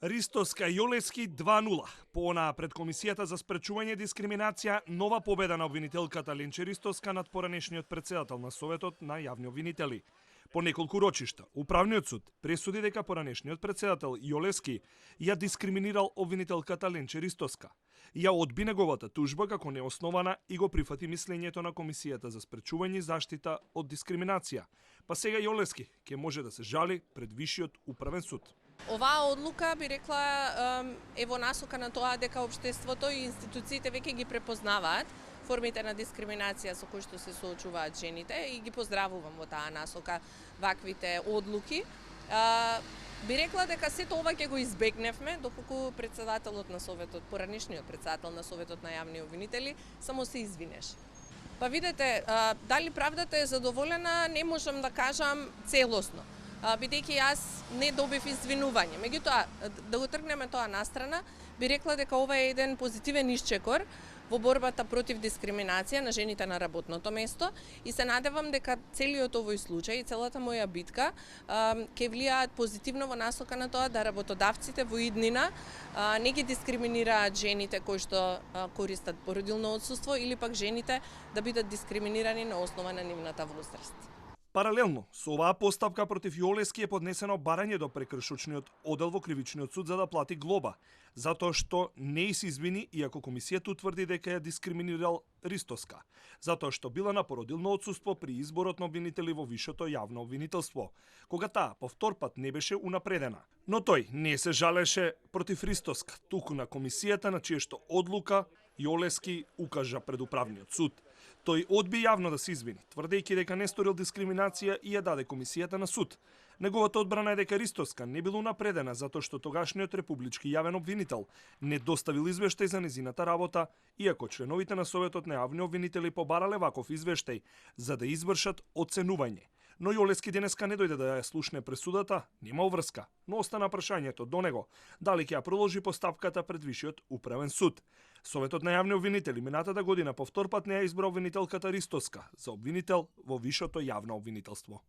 Ристоска Јолески 2:0. Поонаа пред Комисијата за спречување дискриминација, нова победа на обвинителката Ленче Ристоска над поранешниот претседател на Советот на јавни обвинители. По неколку рочишта, Управниот суд пресуди дека поранешниот претседател Јолески ја дискриминирал обвинителката Ленче Ристоска. Ја одби неговата тужба како неоснована и го прифати мислењето на Комисијата за спречување и заштита од дискриминација. Па сега Јолески ќе може да се жали пред Вишиот управен суд. Оваа одлука би рекла е во насока на тоа дека општеството и институциите веќе ги препознаваат формите на дискриминација со кои што се соочуваат жените и ги поздравувам во таа насока ваквите одлуки. Би рекла дека сето ова ќе го избегневме доколку председателот на Советот, поранешниот председател на Советот на јавни обвинители, само се извинеше. Па видете, дали правдата е задоволена, не можам да кажам целосно, бидејќи јас не добив извинување. Меѓутоа, да го тргнеме тоа настрана, би рекла дека ова е еден позитивен исчекор во борбата против дискриминација на жените на работното место и се надевам дека целиот овој случај и целата моја битка ќе влијаат позитивно во насока на тоа да работодавците во иднина не ги дискриминираат жените кои што користат породилно отсуство или пак жените да бидат дискриминирани на основа на нивната возраст. Паралелно со оваа постапка против Јолески е поднесено барање до прекршочниот оддел во кривичниот суд за да плати глоба, затоа што не се извини иако комисијата утврди дека ја дискриминирал Ристоска, затоа што била на породилно отсуство при изборот на обвинители во вишето јавно обвинителство, кога таа повтор пат не беше унапредена. Но тој не се жалеше против Ристоска, туку на комисијата на чија што одлука Јолески укажа пред управниот суд. Тој одби јавно да се извини, тврдејќи дека не сторил дискриминација и ја даде комисијата на суд. Неговата одбрана е дека Ристоска не била унапредена затоа што тогашниот републички јавен обвинител не доставил извештај за незината работа, иако членовите на Советот на јавни обвинители побарале ваков извештај за да извршат оценување. Но Јолески денеска не дојде да ја слушне пресудата, нема врска, но остана прашањето до него, дали ќе ја продолжи постапката пред Вишиот управен суд. Советот на јавни обвинители минатата година повтор пат не ја избра обвинителката Ристоска за обвинител во вишето јавно обвинителство.